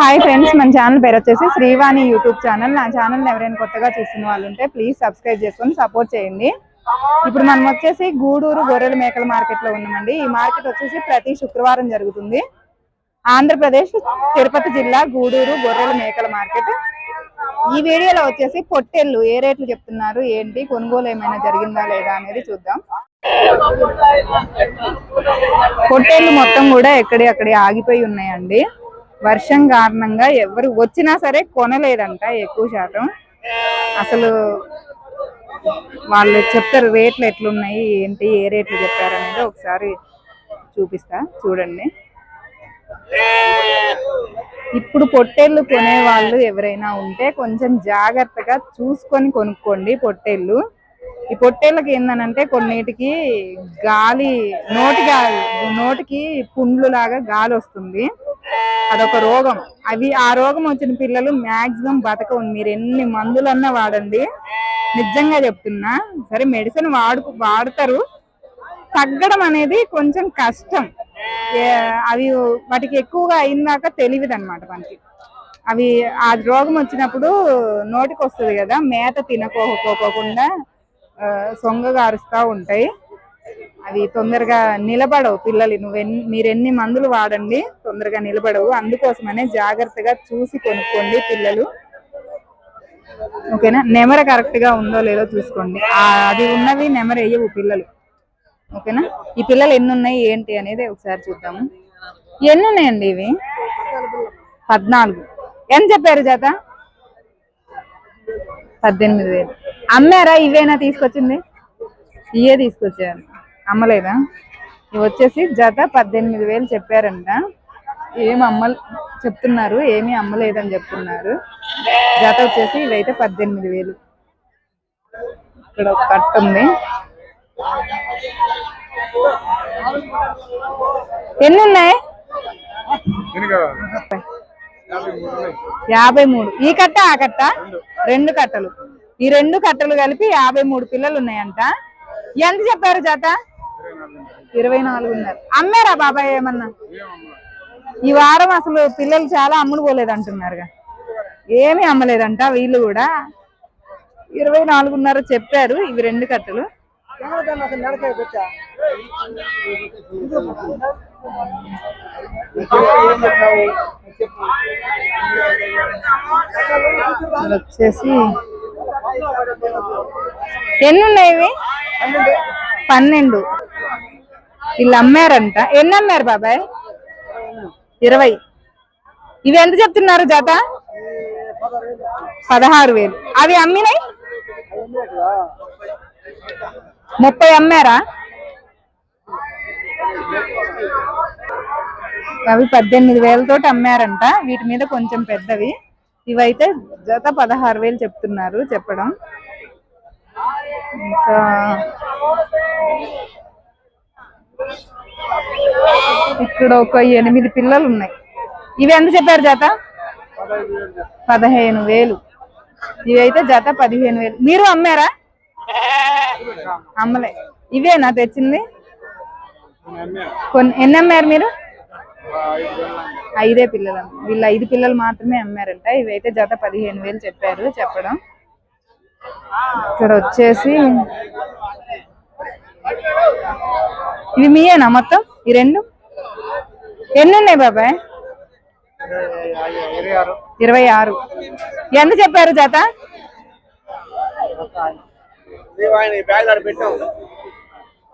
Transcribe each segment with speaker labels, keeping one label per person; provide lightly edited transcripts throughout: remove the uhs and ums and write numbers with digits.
Speaker 1: Hi friends, మన channel పేరు వచ్చేసి శ్రీవాణి యూట్యూబ్ ఛానల్. నా ఛానల్ ఎవరైనా కొత్తగా చూస్తున్న వాళ్ళు ఉంటే ప్లీజ్ సబ్స్క్రైబ్ చేసుకొని సపోర్ట్ చేయండి. ఇప్పుడు మనం వచ్చేసి గూడూరు గొర్రెల మేకల మార్కెట్ లో ఉన్నామండి. ఈ మార్కెట్ వచ్చేసి ప్రతి శుక్రవారం జరుగుతుంది. ఆంధ్రప్రదేశ్ తిరుపతి జిల్లా గూడూరు గొర్రెల మేకల మార్కెట్. ఈ వీడియోలో వచ్చేసి పొట్టేళ్ళు ఏ రేట్లు చెప్తున్నారు, ఏంటి, కొనుగోలు ఏమైనా జరిగిందా లేదా అనేది చూద్దాం. పొట్టేళ్ళు మొత్తం కూడా ఎక్కడి ఆగిపోయి ఉన్నాయండి. వర్షం కారణంగా ఎవరు వచ్చినా సరే కొనలేదంట. ఎక్కువ శాతం అసలు వాళ్ళు చెప్తారు రేట్లు ఎట్లున్నాయి, ఏంటి, ఏ రేట్లు చెప్పారనేది ఒకసారి చూపిస్తా చూడండి. ఇప్పుడు పొట్టేళ్ళు కొనే వాళ్ళు ఎవరైనా ఉంటే కొంచెం జాగ్రత్తగా చూసుకొని కొనుక్కోండి పొట్టేళ్ళు. ఈ పొట్టేళ్ళకి ఏందనంటే కొన్నిటికి గాలి నోటికి పుండ్లు లాగా గాలి వస్తుంది. అదొక రోగం. ఆ రోగం వచ్చిన పిల్లలు మ్యాక్సిమం బతకవు. మీరు ఎన్ని మందులన్నా వాడండి, నిజంగా చెప్తున్నా. సరే మెడిసిన్ వాడతారు, తగ్గడం అనేది కొంచెం కష్టం. అవి వాటికి ఎక్కువగా అయిందాక తెలియదు అనమాట మనకి. అవి ఆ రోగం వచ్చినప్పుడు నోటికి వస్తుంది కదా, మేత తినకోకుండా సొంగగా అరుస్తూ ఉంటాయి. అవి తొందరగా నిలబడవు పిల్లలు. మీరు ఎన్ని మందులు వాడండి తొందరగా నిలబడవు. అందుకోసమనే జాగ్రత్తగా చూసి కొనుక్కోండి పిల్లలు, ఓకేనా. నెమర కరెక్ట్ గా ఉందో లేదో చూసుకోండి. అది ఉన్నవి నెమర వేయవు పిల్లలు, ఓకేనా. ఈ పిల్లలు ఎన్ని ఉన్నాయి ఏంటి అనేది ఒకసారి చూద్దాము. ఎన్ని ఉన్నాయండి ఇవి? 14. ఎంత చెప్పారు జత? 18,000. అమ్మారా? ఇవేనా తీసుకొచ్చింది? ఇవే తీసుకొచ్చారు, అమ్మలేదా? ఇవి వచ్చేసి జత 18,000 చెప్పారంట. చెప్తున్నారు ఏమీ అమ్మలేదని చెప్తున్నారు. జత వచ్చేసి ఇవైతే 18,000. ఇక్కడ ఒక కట్ట ఉంది. ఎన్ని ఉన్నాయి? 53. ఈ కట్ట ఆ కట్ట 2 కట్టలు. ఈ 2 కట్టలు కలిపి 53 పిల్లలు ఉన్నాయంట. ఎంత చెప్పారు జత? 24. అమ్మారా బాబాయ్ ఏమన్నా? ఈ వారం అసలు పిల్లలు చాలా అమ్ముడు పోలేదు అంటున్నారుగా, ఏమీ అమ్మలేదంట. వీళ్ళు కూడా 24.5 చెప్పారు. ఇవి 2 కట్టలు. వచ్చేసి ఎన్ని ఉన్నాయి ఇవి? 12. వీళ్ళు అమ్మారంట. ఎన్ని అమ్మారు బాబాయ్? 20. ఇవి ఎంత చెప్తున్నారు జత? 16,000. అవి అమ్మినాయి 30 అమ్మారా? అవి 18,000 తోటి అమ్మారంట. వీటి మీద కొంచెం పెద్దవి. ఇవైతే జత 16,000 చెప్తున్నారు చెప్పడం. ఇంకా ఇక్కడ ఒక 8 పిల్లలు ఉన్నాయి. ఇవి ఎంత చెప్పారు జత? 15,000. ఇవైతే జత 15,000. మీరు అమ్మారా? అమ్మలే. ఇవేనా తెచ్చింది? ఎన్ని అమ్మారు మీరు? 5 పిల్లలు. వీళ్ళు 5 పిల్లలు మాత్రమే అమ్మారంట. ఇవైతే జత 15,000 చెప్పారు చెప్పడం. ఇక్కడ వచ్చేసి ఇవి మీయేనా మొత్తం ఈ 2? ఎన్ని ఉన్నాయి బాబాయ్? 26. ఎంత చెప్పారు జత?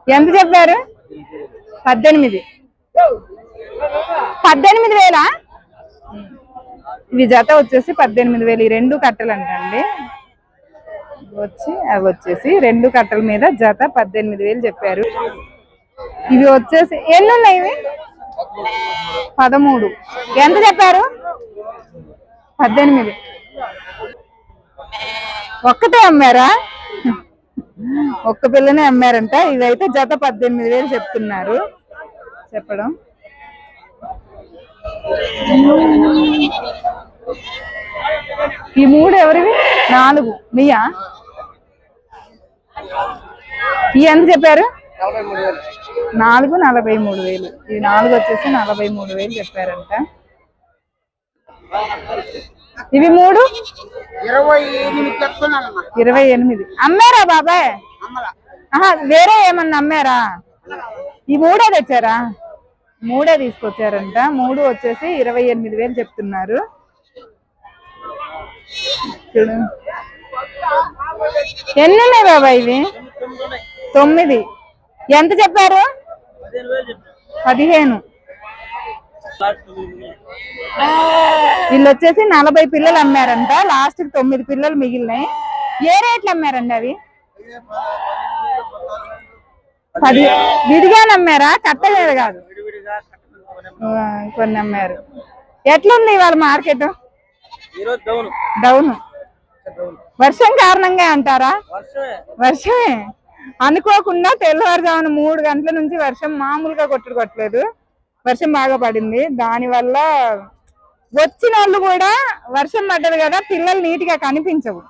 Speaker 1: 18. 18,000. ఇవి జత వచ్చేసి 18,000. ఈ 2 కట్టలు అంటండి. అవి వచ్చేసి 2 కట్టల మీద జత 18,000 చెప్పారు. ఇవి వచ్చేసి ఎన్ని ఉన్నాయి ఇవి? 13. ఎంత చెప్పారు? 18. ఒక్కటే అమ్మారా? ఒక్క పిల్లనే అమ్మారంట. ఇవైతే జత 18,000 చెప్తున్నారు చెప్పడం. ఈ 3 ఎవరివి? 4 మీయా? ఈ ఎంత చెప్పారు? 4 43,000. ఈ 4 వచ్చేసి 43,000 చెప్పారంట. ఇవి 3
Speaker 2: 28
Speaker 1: 28 అమ్మారా బాబాయ్? వేరే ఏమన్నా అమ్మారా? ఈ 3 తెచ్చారా? 3 తీసుకొచ్చారంట. 3 వచ్చేసి 28,000 చెప్తున్నారు. ఎన్ని ఉన్నాయి బాబాయ్ ఇవి? 9. ఎంత చెప్పారు? 15. వీళ్ళు వచ్చేసి 40 పిల్లలు అమ్మారంట. లాస్ట్ కి 9 పిల్లలు మిగిలినాయి. ఏ రేట్లు అమ్మారండి అవి? 10 విడిగానే అమ్మారా? కట్టలేదు కాదు, కొన్ని అమ్మారు. ఎట్లుంది వాళ్ళ మార్కెట్? డౌన్. వర్షం కారణంగా అంటారా? వర్షమే. అనుకోకుండా తెల్లవారుజామున 3 గంటల నుంచి వర్షం మామూలుగా కొట్టలేదు. వర్షం బాగా పడింది. దాని వల్ల వచ్చిన వాళ్ళు కూడా వర్షం పడ్డది కదా, పిల్లలు నీట్ గా కనిపించవు.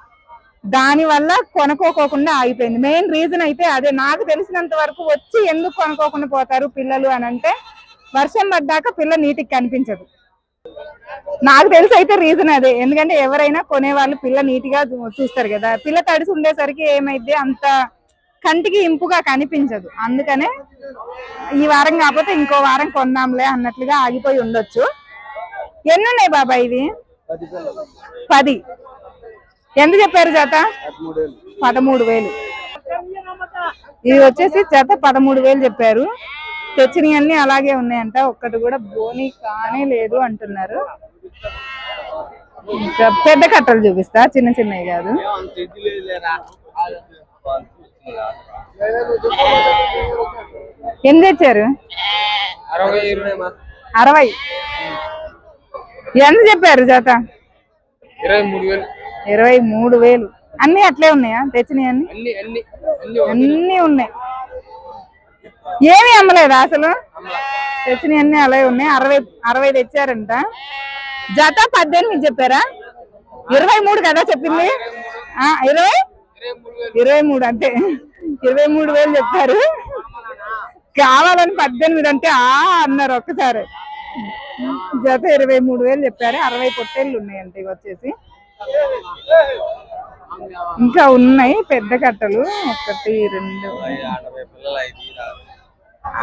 Speaker 1: దాని వల్ల కొనుక్కోకుండా ఆగిపోయింది. మెయిన్ రీజన్ అయితే అదే. నాకు తెలిసినంత వరకు వచ్చి ఎందుకు కొనుక్కోకుండా పోతారు పిల్లలు అని అంటే, వర్షం పడ్డాక పిల్ల నీటికి కనిపించదు. నాకు తెలిసి అయితే రీజన్ అదే. ఎందుకంటే ఎవరైనా కొనేవాళ్ళు పిల్ల నీట్గా చూస్తారు కదా, పిల్ల తడిసి ఉండేసరికి ఏమైంది, అంత కంటికి ఇంపుగా కనిపించదు. అందుకనే ఈ వారం కాకపోతే ఇంకో వారం కొందాంలే అన్నట్లుగా ఆగిపోయి ఉండొచ్చు. ఎన్ని ఉన్నాయి బాబాయ్ ఇవి? 10. ఎంత చెప్పారు జత? 13,000. ఇవి వచ్చేసి జత 13,000 చెప్పారు. తెచ్చినవన్నీ అలాగే ఉన్నాయంట. ఒక్కటి కూడా బోని కానే లేదు అంటున్నారు. ఇంకా పెద్ద కట్టలు చూపిస్తా, చిన్న చిన్నవి కాదు. ఎన్ని తెచ్చారు? 60. ఎంత చెప్పారు జత? 23,000. అన్ని అట్లే ఉన్నాయా తెచ్చినవి? అన్ని ఉన్నాయి. ఏమి అమ్మలేదా అసలు? తెచ్చినవి అన్ని అలాగే ఉన్నాయి. 60 తెచ్చారంట. జత 18 చెప్పారా? 23 కదా చెప్పింది. 23 అంతే. 23,000 చెప్పారు. కావాలని 18 అంటే అన్నారు ఒక్కసారి. జత 23,000 చెప్పారు. 60 పొట్టేళ్ళు ఉన్నాయంట. ఇవి వచ్చేసి ఇంకా ఉన్నాయి పెద్ద కట్టలు. 1 2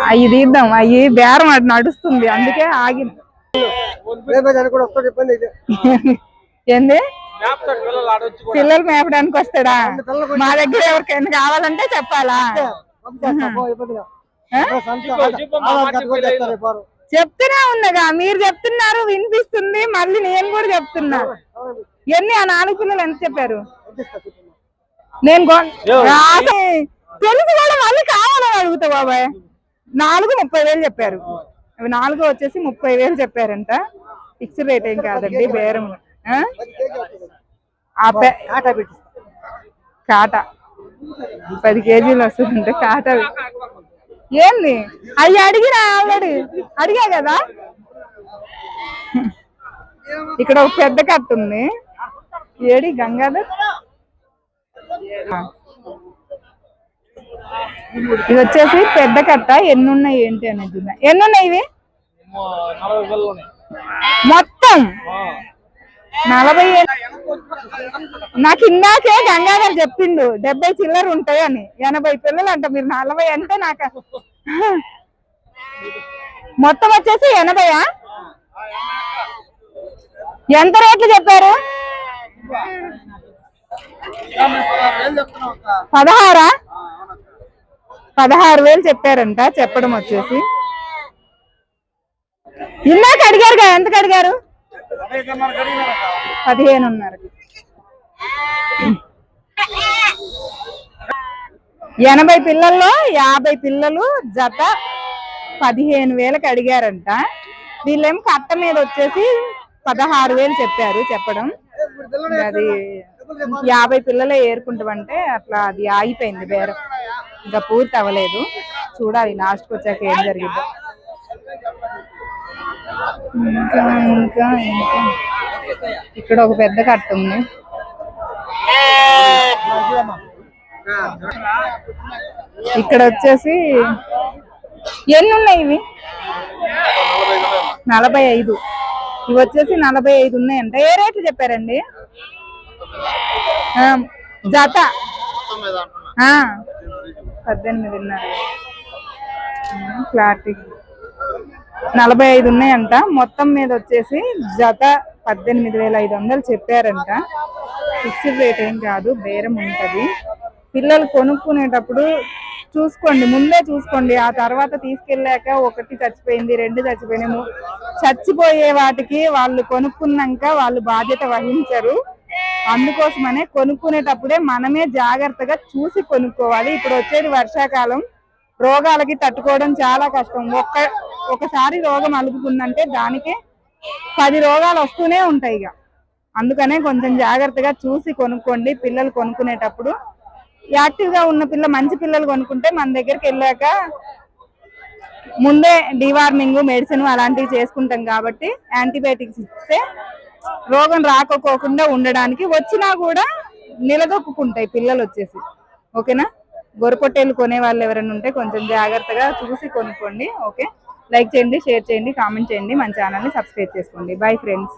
Speaker 1: అవి తీద్దాం. అవి బేరం అటు నడుస్తుంది, అందుకే ఆగింది. ఏంది? పిల్లలు మేపడానికి వస్తాడా? మా దగ్గర ఎవరికైనా కావాలంటే చెప్పాలా? చెప్తూనే ఉన్నగా, మీరు చెప్తున్నారు వినిపిస్తుంది, మళ్ళీ నేను కూడా చెప్తున్నా. ఎన్ని ఆ 4 పిల్లలు ఎంత చెప్పారు? నేను తెలుసు కూడా మళ్ళీ కావాలని అడుగుతా బాబాయ్. 4 30,000 చెప్పారు. అవి 4 వచ్చేసి 30,000 చెప్పారంట. ఫిక్స్డ్ రేట్ ఏం కాదండి, బేరం. కాటా 10 కేజీలు వస్తుందంటే కాటా. ఏంది అవి అడిగినా? ఆల్రెడీ అడిగా కదా. ఇక్కడ ఒక పెద్ద కట్ట ఉంది. ఏడి గంగాధర్? ఇది వచ్చేసి పెద్ద కట్ట. ఎన్ని ఉన్నాయి ఏంటి అనేది చూద్దాం. ఎన్ని ఉన్నాయి ఇవి? మొత్తం 40. నాకు ఇందాకే గంగాధర్ చెప్పిండు 70 చిల్లర ఉంటాయి అని. 80 పిల్లలు అంట. మీరు 40 అంటే నాకు మొత్తం వచ్చేసి 80. ఎంత రేట్లు చెప్పారు? 16. 16,000 చెప్పారంట. చెప్పడం వచ్చేసి ఇందాక అడిగారుగా, ఎంతకు అడిగారు? 15.5. 80 పిల్లల్లో 50 పిల్లలు జత 15,000కి అడిగారంట. వీళ్ళేమో కట్ట మీద వచ్చేసి 16,000 చెప్పారు. చెప్పడం అది 50 పిల్లలే ఏరుకుంటామంటే అట్లా అది ఆగిపోయింది బేరం. ఇంకా పూర్తి అవ్వలేదు. చూడాలి లాస్ట్కి వచ్చాక ఏం జరిగిందో. ఇంకా ఇంకా ఇంకా ఇక్కడ ఒక పెద్ద కట్ట ఉంది. ఇక్కడ వచ్చేసి ఎన్ని ఉన్నాయి ఇవి? 45. ఇవి వచ్చేసి 45 ఉన్నాయంట. ఏ రేట్లు చెప్పారండి? జత 18.5 క్లారిటీ 45 ఉన్నాయంట. మొత్తం మీద వచ్చేసి జత 18,500 చెప్పారంట. ఫిక్స్డ్ రేట్ ఏం కాదు, బేరం ఉంటది. పిల్లలు కొనుక్కునేటప్పుడు చూసుకోండి, ముందే చూసుకోండి. ఆ తర్వాత తీసుకెళ్ళాక ఒకటి చచ్చిపోయింది, 2 చచ్చిపోయినాము, చచ్చిపోయే వాటికి వాళ్ళు కొనుక్కున్నాక వాళ్ళు బాధ్యత వహించరు. అందుకోసమనే కొనుక్కునేటప్పుడే మనమే జాగ్రత్తగా చూసి కొనుక్కోవాలి. ఇప్పుడు వచ్చేది వర్షాకాలం, రోగాలకి తట్టుకోవడం చాలా కష్టం. ఒకసారి రోగం అలుపుకుందంటే దానికే 10 రోగాలు వస్తూనే ఉంటాయి. ఇక అందుకనే కొంచెం జాగ్రత్తగా చూసి కొనుక్కోండి. పిల్లలు కొనుక్కునేటప్పుడు యాక్టివ్ గా ఉన్న మంచి పిల్లలు కొనుక్కుంటే మన దగ్గరికి వెళ్ళాక ముందే డివార్మింగ్ మెడిసిన్ అలాంటివి చేసుకుంటాం కాబట్టి యాంటీబయాటిక్స్ ఇస్తే రోగం రాకపోకుండా ఉండడానికి, వచ్చినా కూడా నిలదొక్కుంటాయి పిల్లలు వచ్చేసి. ఓకేనా? గొర్రెపొట్టేలు కొనే వాళ్ళు ఎవరైనా ఉంటే కొంచెం జాగ్రత్తగా చూసి కొనుక్కోండి. ఓకే, లైక్ చేయండి, షేర్ చేయండి, కామెంట్ చేయండి, మన ఛానల్ని సబ్స్క్రైబ్ చేసుకోండి. Bye friends.